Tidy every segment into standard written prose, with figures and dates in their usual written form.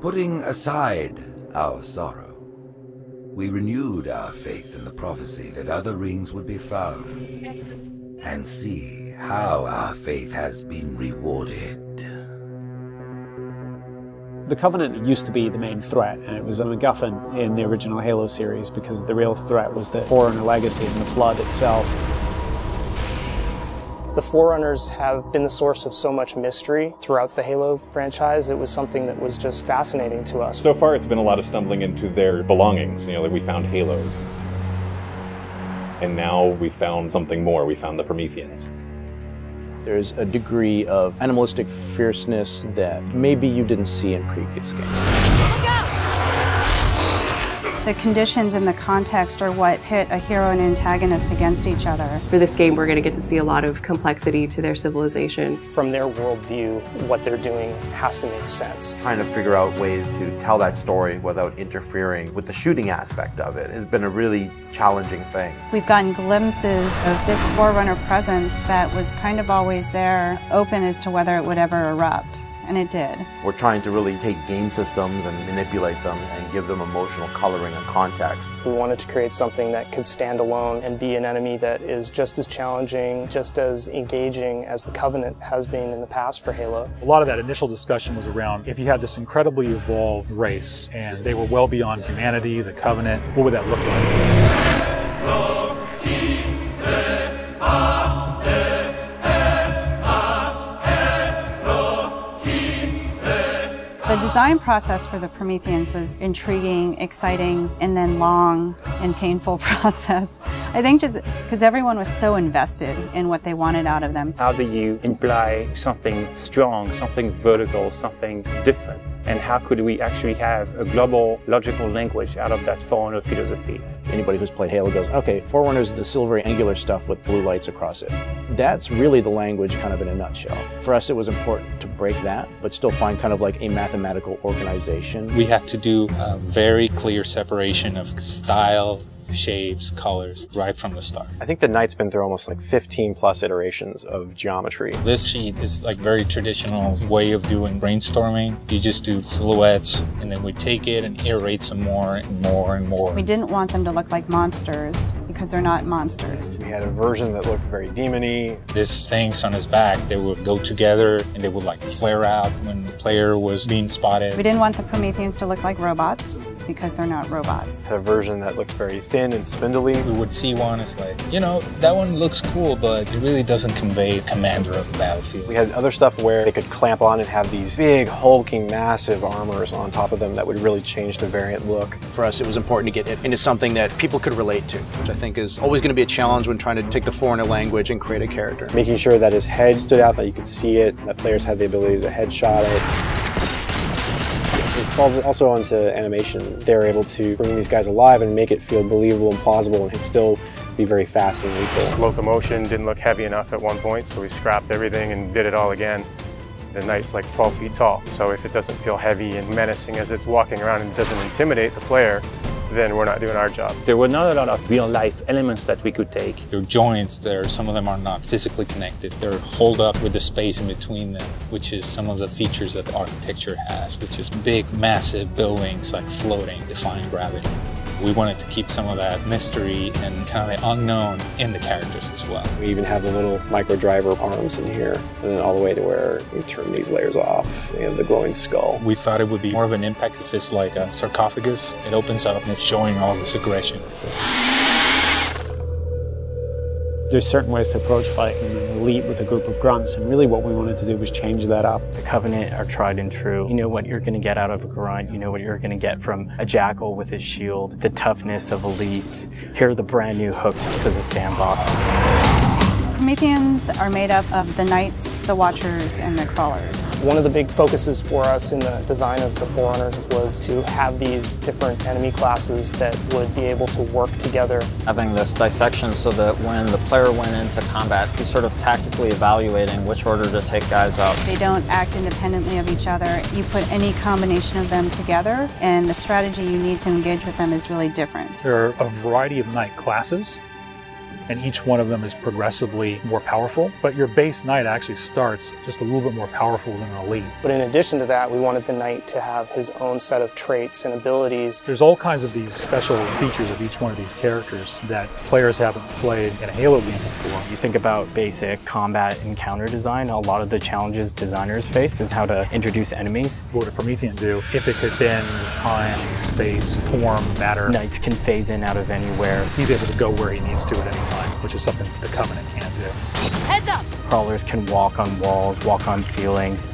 Putting aside our sorrow, we renewed our faith in the prophecy that other rings would be found, and see how our faith has been rewarded. The Covenant used to be the main threat, and it was a MacGuffin in the original Halo series because the real threat was the Forerunner legacy and the Flood itself. The Forerunners have been the source of so much mystery throughout the Halo franchise. It was something that was just fascinating to us. So far it's been a lot of stumbling into their belongings. Like we found Halos. And now we found something more. We found the Prometheans. There's a degree of animalistic fierceness that maybe you didn't see in previous games. The conditions and the context are what pit a hero and antagonist against each other. For this game, we're going to get to see a lot of complexity to their civilization. From their worldview, what they're doing has to make sense. Trying to figure out ways to tell that story without interfering with the shooting aspect of it has been a really challenging thing. We've gotten glimpses of this Forerunner presence that was kind of always there, open as to whether it would ever erupt. And it did. We're trying to really take game systems and manipulate them and give them emotional coloring and context. We wanted to create something that could stand alone and be an enemy that is just as challenging, just as engaging as the Covenant has been in the past for Halo. A lot of that initial discussion was around if you had this incredibly evolved race and they were well beyond humanity, the Covenant, what would that look like? The design process for the Prometheans was intriguing, exciting, and then long and painful process. I think just because everyone was so invested in what they wanted out of them. How do you imply something strong, something vertical, something different? And how could we actually have a global logical language out of that Forerunner philosophy? Anybody who's played Halo goes, okay, Forerunner's the silvery angular stuff with blue lights across it. That's really the language kind of in a nutshell. For us, it was important to break that, but still find kind of like a mathematical organization. We had to do a very clear separation of style, shapes, colors, right from the start. I think the Knight's been through almost like 15 plus iterations of geometry. This sheet is like very traditional way of doing brainstorming. You just do silhouettes and then we take it and iterate some more and more and more. We didn't want them to look like monsters because they're not monsters. We had a version that looked very demon-y. These things on his back, they would go together and they would like flare out when the player was being spotted. We didn't want the Prometheans to look like robots because they're not robots. A version that looked very thin and spindly. We would see one as like, you know, that one looks cool, but it really doesn't convey commander of the battlefield. We had other stuff where they could clamp on and have these big, hulking, massive armors on top of them that would really change the variant look. For us, it was important to get it into something that people could relate to, which I think is always going to be a challenge when trying to take the Forerunner language and create a character. Making sure that his head stood out, that you could see it, that players had the ability to headshot it. It falls also onto animation. They're able to bring these guys alive and make it feel believable and plausible and still be very fast and lethal. Locomotion didn't look heavy enough at one point, so we scrapped everything and did it all again. The Knight's like 12 feet tall, so if it doesn't feel heavy and menacing as it's walking around and doesn't intimidate the player, then we're not doing our job. There were not a lot of real-life elements that we could take. There are joints there, some of them are not physically connected. They're holed up with the space in between them, which is some of the features that the architecture has, which is big, massive buildings like floating, defying gravity. We wanted to keep some of that mystery and kind of the unknown in the characters as well. We even have the little micro driver arms in here, and then all the way to where we turn these layers off. We have the glowing skull. We thought it would be more of an impact if it's like a sarcophagus. It opens up and it's showing all this aggression. There's certain ways to approach fighting and elite with a group of grunts, and really what we wanted to do was change that up. The Covenant are tried and true. You know what you're going to get out of a grunt, you know what you're going to get from a jackal with his shield, the toughness of elites. Here are the brand new hooks to the sandbox. Prometheans are made up of the Knights, the Watchers, and the Crawlers. One of the big focuses for us in the design of the Forerunners was to have these different enemy classes that would be able to work together. Having this dissection so that when the player went into combat, he's sort of tactically evaluating which order to take guys out. They don't act independently of each other. You put any combination of them together, and the strategy you need to engage with them is really different. There are a variety of Knight classes. and each one of them is progressively more powerful. But your base knight actually starts just a little bit more powerful than an elite. But in addition to that, we wanted the knight to have his own set of traits and abilities. There's all kinds of these special features of each one of these characters that players haven't played in a Halo game before. You think about basic combat and counter design, a lot of the challenges designers face is how to introduce enemies. What would a Promethean do if it could bend time, space, form, matter? Knights can phase in out of anywhere. He's able to go where he needs to at any time, which is something the Covenant can't do. Heads up! Crawlers can walk on walls, walk on ceilings.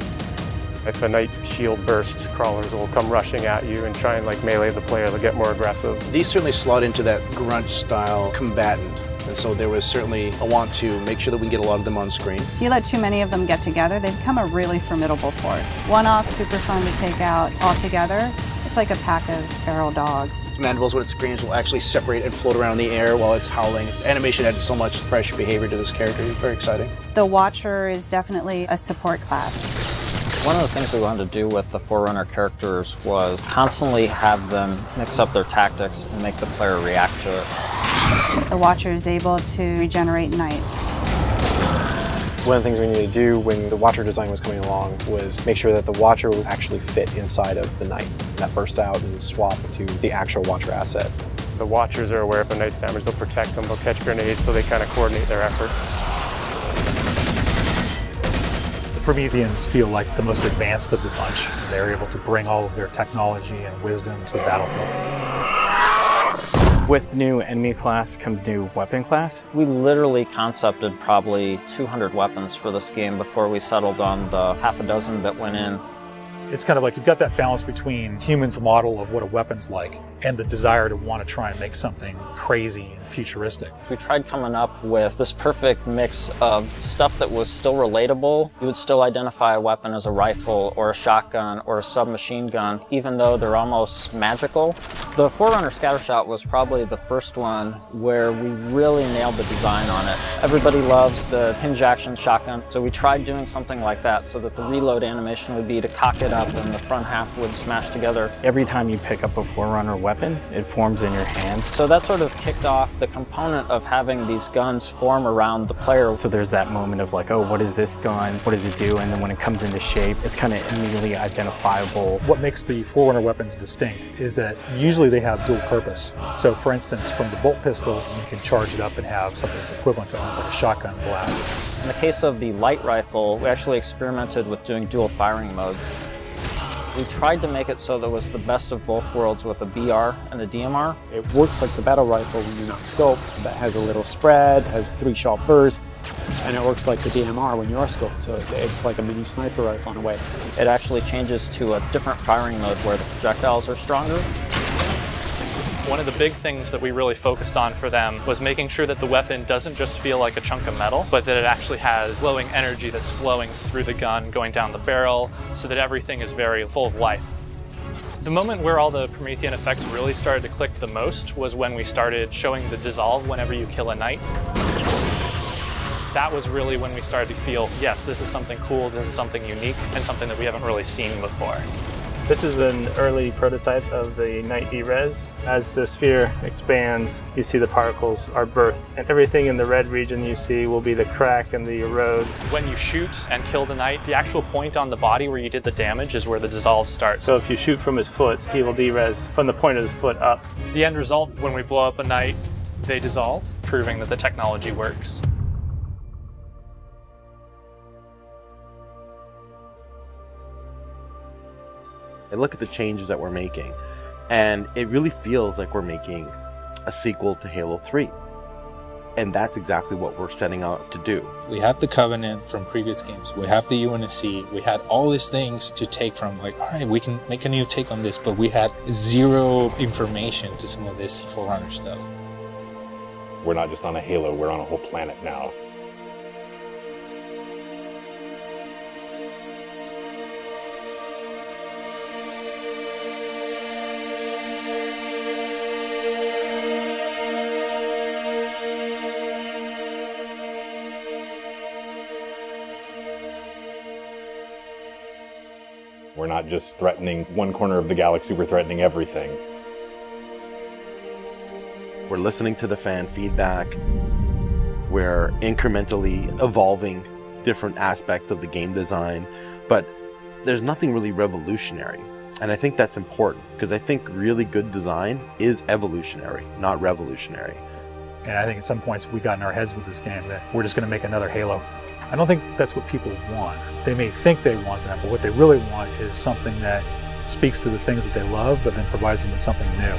If a knight shield bursts, crawlers will come rushing at you and try and like melee the player. They'll get more aggressive. These certainly slot into that grunt style combatant. And so there was certainly a want to make sure that we can get a lot of them on screen. If you let too many of them get together, they become a really formidable force. One-off, super fun to take out all together. It's like a pack of feral dogs. Its mandibles, when it screams, will actually separate and float around in the air while it's howling. The animation added so much fresh behavior to this character. It's very exciting. The Watcher is definitely a support class. One of the things we wanted to do with the Forerunner characters was constantly have them mix up their tactics and make the player react to it. The Watcher is able to regenerate knights. One of the things we needed to do when the Watcher design was coming along was make sure that the Watcher would actually fit inside of the Knight. That bursts out and swap to the actual Watcher asset. The Watchers are aware if a Knight's damaged, they'll protect them, they'll catch grenades, so they kind of coordinate their efforts. The Prometheans feel like the most advanced of the bunch. They're able to bring all of their technology and wisdom to the battlefield. With new enemy class comes new weapon class. We literally concepted probably 200 weapons for this game before we settled on the half a dozen that went in. It's kind of like you've got that balance between humans' model of what a weapon's like and the desire to want to try and make something crazy and futuristic. We tried coming up with this perfect mix of stuff that was still relatable. You would still identify a weapon as a rifle or a shotgun or a submachine gun, even though they're almost magical. The Forerunner Scattershot was probably the first one where we really nailed the design on it. Everybody loves the hinge action shotgun, so we tried doing something like that so that the reload animation would be to cock it up and the front half would smash together. Every time you pick up a Forerunner weapon, it forms in your hand. So that sort of kicked off the component of having these guns form around the player. So there's that moment of like, oh, what is this gun? What does it do? And then when it comes into shape, it's kind of immediately identifiable. What makes the Forerunner weapons distinct is that usually they have dual purpose. So for instance, from the bolt pistol, you can charge it up and have something that's equivalent to almost like a shotgun blast. In the case of the light rifle, we actually experimented with doing dual firing modes. We tried to make it so that it was the best of both worlds with a BR and a DMR. It works like the battle rifle when you're not scoped. That has a little spread, has a 3-shot burst, and it works like the DMR when you are scoped. So it's like a mini sniper rifle in a way. It actually changes to a different firing mode where the projectiles are stronger. One of the big things that we really focused on for them was making sure that the weapon doesn't just feel like a chunk of metal, but that it actually has glowing energy that's flowing through the gun, going down the barrel, so that everything is very full of life. The moment where all the Promethean effects really started to click the most was when we started showing the dissolve whenever you kill a knight. That was really when we started to feel, yes, this is something cool, this is something unique, and something that we haven't really seen before. This is an early prototype of the Knight D-Res. As the sphere expands, you see the particles are birthed, and everything in the red region you see will be the crack and the erode. When you shoot and kill the knight, the actual point on the body where you did the damage is where the dissolve starts. So if you shoot from his foot, he will D-Res from the point of his foot up. The end result, when we blow up a knight, they dissolve, proving that the technology works. I look at the changes that we're making, and it really feels like we're making a sequel to Halo 3. And that's exactly what we're setting out to do. We have the Covenant from previous games. We have the UNSC. We had all these things to take from, like, all right, we can make a new take on this, but we had zero information to some of this Forerunner stuff. We're not just on a Halo, we're on a whole planet now. We're not just threatening one corner of the galaxy, we're threatening everything. We're listening to the fan feedback. We're incrementally evolving different aspects of the game design, but there's nothing really revolutionary. And I think that's important, because I think really good design is evolutionary, not revolutionary. And I think at some points we got in our heads with this game that we're just going to make another Halo. I don't think that's what people want. They may think they want that, but what they really want is something that speaks to the things that they love, but then provides them with something new.